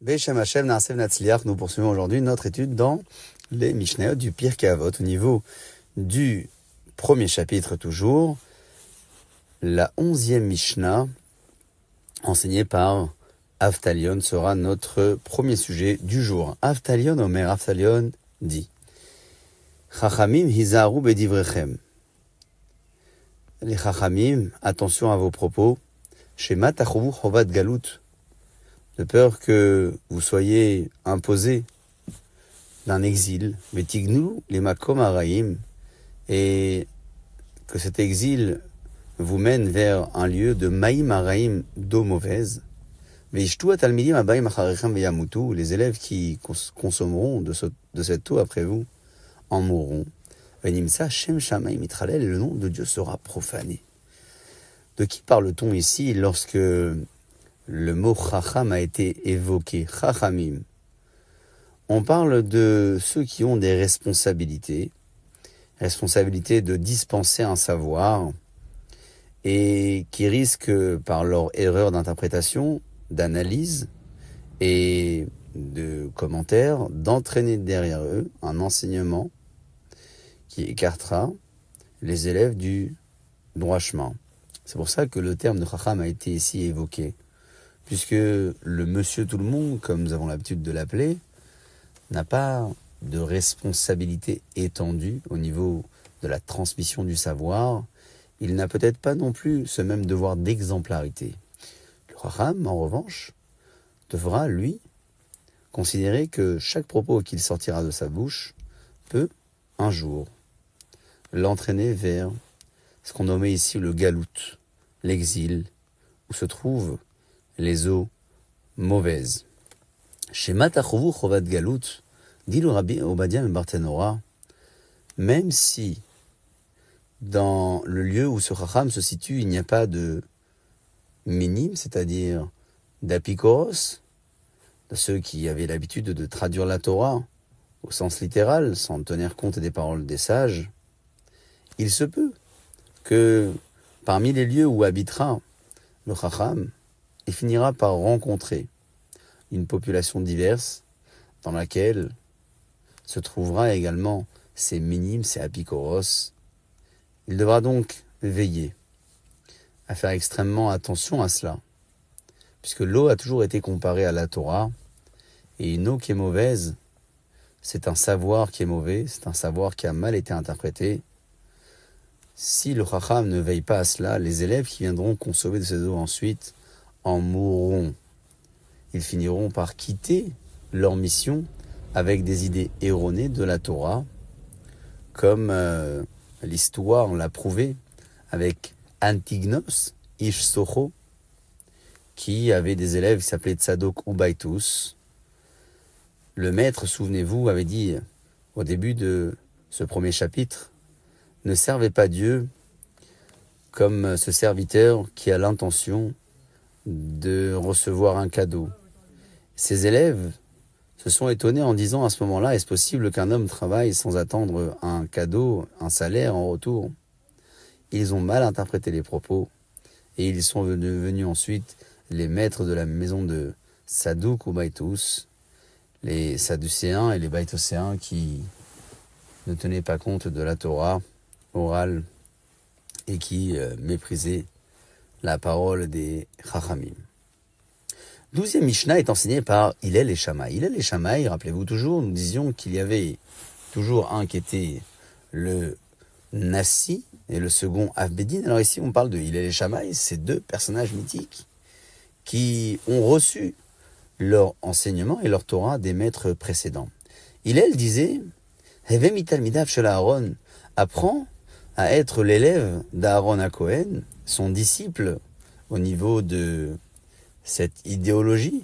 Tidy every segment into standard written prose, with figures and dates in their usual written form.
Beshem Hashem Naasev Natzliach, nous poursuivons aujourd'hui notre étude dans les Mishnayot du Pirkei Avot, au niveau du premier chapitre toujours, la 11e Mishnah, enseignée par Avtalion, sera notre premier sujet du jour. Avtalion Omer, Avtalion dit Chachamim hizaru bedivrechem. Les Chachamim, attention à vos propos, Shema tachovu chovat galut, de peur que vous soyez imposé d'un exil, vetignu les makom araim, et que cet exil vous mène vers un lieu de maïm araim, d'eau mauvaise. Veishtu atalmidim abayim acharechem veyamutu, les élèves qui consommeront de cette eau après vous en mourront. Venimsa shem shamayim mitralel, le nom de Dieu sera profané. De qui parle-t-on ici lorsque le mot chacham a été évoqué? Chachamim. On parle de ceux qui ont des responsabilités de dispenser un savoir et qui risquent, par leur erreur d'interprétation, d'analyse et de commentaires, d'entraîner derrière eux un enseignement qui écartera les élèves du droit chemin. C'est pour ça que le terme de chacham a été ici évoqué, puisque le monsieur tout le monde, comme nous avons l'habitude de l'appeler, n'a pas de responsabilité étendue au niveau de la transmission du savoir. Il n'a peut-être pas non plus ce même devoir d'exemplarité. Le chacham, en revanche, devra, lui, considérer que chaque propos qu'il sortira de sa bouche peut, un jour, l'entraîner vers ce qu'on nommait ici le galout, l'exil, où se trouvent les eaux mauvaises. Shema tachovu chovat galout, dit le Rabbi Obadia Barthénora, même si dans le lieu où ce chacham se situe, il n'y a pas de minime, c'est-à-dire d'apikoros, de ceux qui avaient l'habitude de traduire la Torah au sens littéral, sans tenir compte des paroles des sages, il se peut que parmi les lieux où habitera le chacham, il finira par rencontrer une population diverse dans laquelle se trouvera également ces minimes, ces apikoros. Il devra donc veiller à faire extrêmement attention à cela, puisque l'eau a toujours été comparée à la Torah, et une eau qui est mauvaise, c'est un savoir qui est mauvais, c'est un savoir qui a mal été interprété. Si le chacham ne veille pas à cela, les élèves qui viendront consommer de ces eaux ensuite en mourront. Ils finiront par quitter leur mission avec des idées erronées de la Torah, comme l'histoire l'a prouvé avec Antignos, Ish Socho, qui avait des élèves qui s'appelaient Tzadok ou Baitus. Le maître, souvenez-vous, avait dit au début de ce premier chapitre, ne servez pas Dieu comme ce serviteur qui a l'intention de recevoir un cadeau. Ces élèves se sont étonnés en disant à ce moment-là, est-ce possible qu'un homme travaille sans attendre un cadeau, un salaire en retour? Ils ont mal interprété les propos et ils sont devenus ensuite les maîtres de la maison de Sadouk ou Baïtous, les Sadducéens et les Baïtocéens qui ne tenaient pas compte de la Torah orale et qui méprisaient la parole des Chachamim. 12e Mishnah est enseignée par Hillel et Shammai. Hillel et Shammai, rappelez-vous toujours, nous disions qu'il y avait toujours un qui était le Nassi et le second Avbedin. Alors ici, on parle de Hillel et Shammai, ces deux personnages mythiques qui ont reçu leur enseignement et leur Torah des maîtres précédents. Hillel disait « Heve mitalmidav shel Aaron » apprend à être l'élève d'Aaron à Cohen, son disciple au niveau de cette idéologie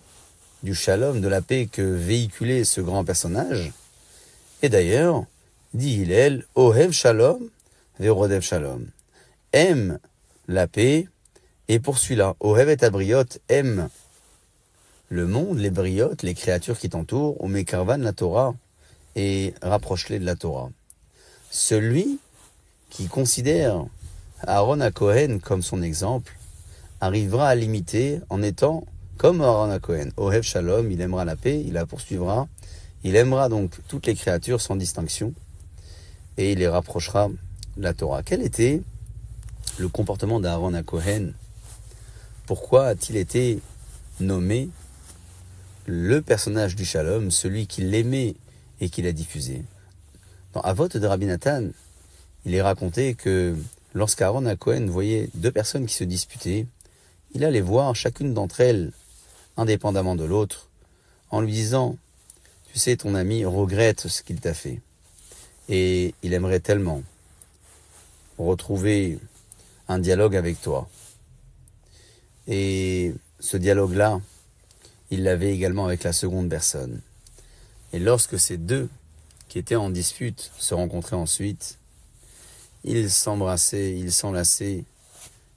du shalom, de la paix que véhiculait ce grand personnage. Et d'ailleurs, dit Hillel, Ohev shalom, verodev shalom. Aime la paix et poursuis-la. Ohev et abriot, aime le monde, les briotes, les créatures qui t'entourent, Omekarvan la Torah, et rapproche-les de la Torah. Celui qui considère Aaron à Cohen comme son exemple arrivera à l'imiter en étant comme Aaron HaKohen, Ohev Shalom, il aimera la paix, il la poursuivra, il aimera donc toutes les créatures sans distinction, et il les rapprochera de la Torah. Quel était le comportement d'Aaron HaKohen? Pourquoi a-t-il été nommé le personnage du Shalom, celui qui l'aimait et qui l'a diffusé? Dans Avot de Rabbi Nathan, il est raconté que lorsqu'Aaron HaKohen voyait deux personnes qui se disputaient, il allait voir chacune d'entre elles, indépendamment de l'autre, en lui disant « Tu sais, ton ami regrette ce qu'il t'a fait, et il aimerait tellement retrouver un dialogue avec toi. » Et ce dialogue-là, il l'avait également avec la seconde personne. Et lorsque ces deux qui étaient en dispute se rencontraient ensuite, ils s'embrassaient, ils s'enlaçaient,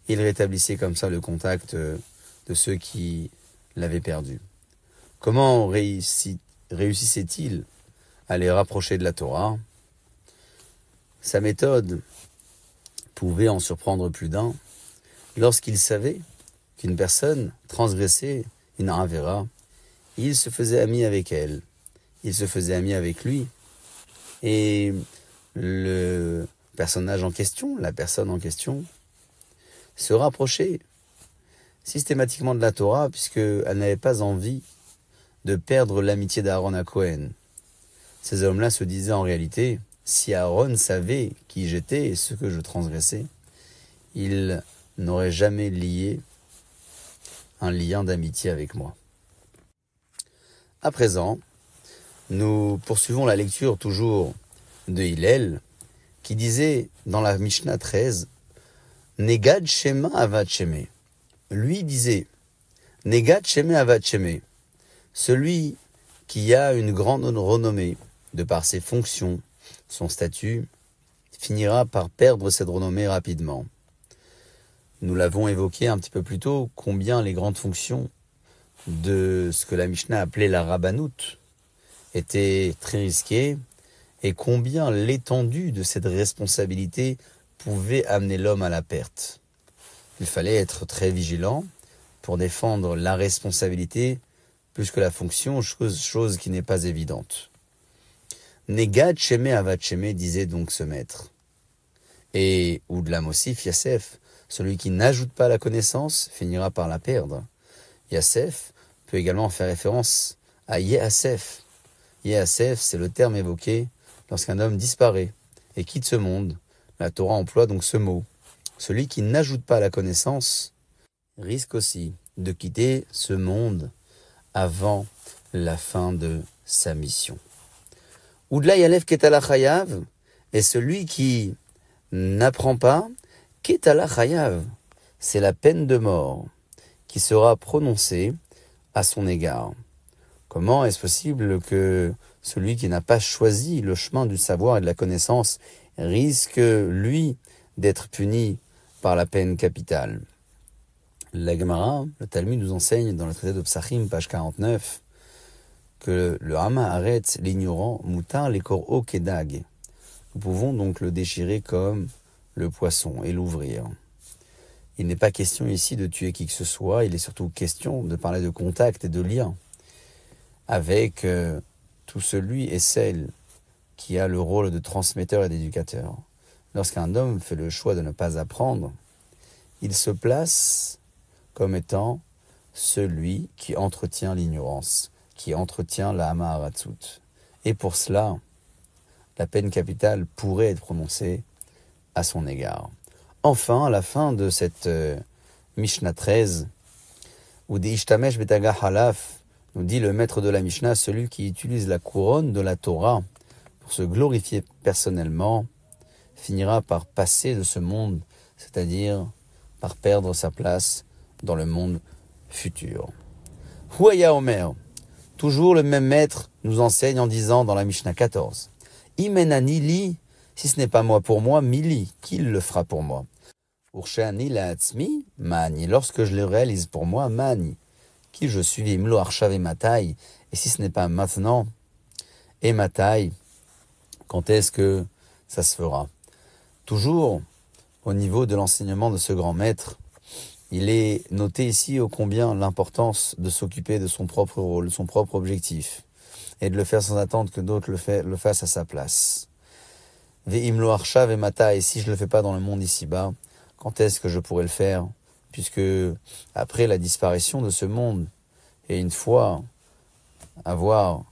ils rétablissaient comme ça le contact de ceux qui l'avaient perdu. Comment réussissait-il à les rapprocher de la Torah? Sa méthode pouvait en surprendre plus d'un. Lorsqu'il savait qu'une personne transgressait une avera, il se faisait ami avec elle, il se faisait ami avec lui, et le personnage en question, la personne en question, se rapprochait systématiquement de la Torah, puisqu'elle n'avait pas envie de perdre l'amitié d'Aaron HaKohen. Ces hommes-là se disaient en réalité, si Aaron savait qui j'étais et ce que je transgressais, il n'aurait jamais lié un lien d'amitié avec moi. À présent, nous poursuivons la lecture toujours de Hillel, qui disait dans la Mishnah 13, Negad Shema Avad Sheme. Lui disait, Negad Sheme Avad Sheme, celui qui a une grande renommée de par ses fonctions, son statut, finira par perdre cette renommée rapidement. Nous l'avons évoqué un petit peu plus tôt, combien les grandes fonctions de ce que la Mishnah appelait la rabbanout étaient très risquées, et combien l'étendue de cette responsabilité pouvait amener l'homme à la perte. Il fallait être très vigilant pour défendre la responsabilité plus que la fonction, chose qui n'est pas évidente. Negad Sheme Avad Sheme, disait donc ce maître. Et Oudlam aussi, Yasef, celui qui n'ajoute pas la connaissance finira par la perdre. Yasef peut également faire référence à Yasef. Yasef, c'est le terme évoqué lorsqu'un homme disparaît et quitte ce monde. La Torah emploie donc ce mot. Celui qui n'ajoute pas la connaissance risque aussi de quitter ce monde avant la fin de sa mission. Oudla Yalef Ketala Chayav est celui qui n'apprend pas Ketala Chayav. C'est la peine de mort qui sera prononcée à son égard. Comment est-ce possible que celui qui n'a pas choisi le chemin du savoir et de la connaissance risque, lui, d'être puni par la peine capitale? La Gemara, le Talmud nous enseigne dans le traité de Psachim, page 49, que le Hama arrête l'ignorant, moutar les kor'o kedag. Nous pouvons donc le déchirer comme le poisson et l'ouvrir. Il n'est pas question ici de tuer qui que ce soit, il est surtout question de parler de contact et de lien avec tout celui et celle qui a le rôle de transmetteur et d'éducateur. Lorsqu'un homme fait le choix de ne pas apprendre, il se place comme étant celui qui entretient l'ignorance, qui entretient la Hama Haratzut. Et pour cela, la peine capitale pourrait être prononcée à son égard. Enfin, à la fin de cette Mishnah 13, où des Ishtamesh Betaga Halaf, nous dit le maître de la Mishnah, celui qui utilise la couronne de la Torah pour se glorifier personnellement, finira par passer de ce monde, c'est-à-dire par perdre sa place dans le monde futur. Huaya Omer, toujours le même maître nous enseigne en disant dans la Mishnah 14, Imenani li, si ce n'est pas moi pour moi, mili, qui le fera pour moi? Urshani la atzmi, mani, lorsque je le réalise pour moi, mani, qui je suis, imlo arshav et matai, et si ce n'est pas maintenant, et matai, quand est-ce que ça se fera? Toujours au niveau de l'enseignement de ce grand maître, Il est noté ici ô combien l'importance de s'occuper de son propre rôle, de son propre objectif, et de le faire sans attendre que d'autres le fassent à sa place. Ve'imlo arshav ve'mata, et si je ne le fais pas dans le monde ici-bas, quand est-ce que je pourrais le faire? Puisque après la disparition de ce monde, et une fois avoir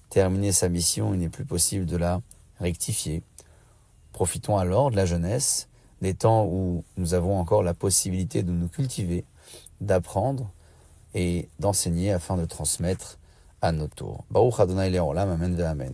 terminé sa mission, il n'est plus possible de la rectifier. Profitons alors de la jeunesse, des temps où nous avons encore la possibilité de nous cultiver, d'apprendre et d'enseigner afin de transmettre à notre tour. Baruch Adonai Le'olam, Amen ve'Amen.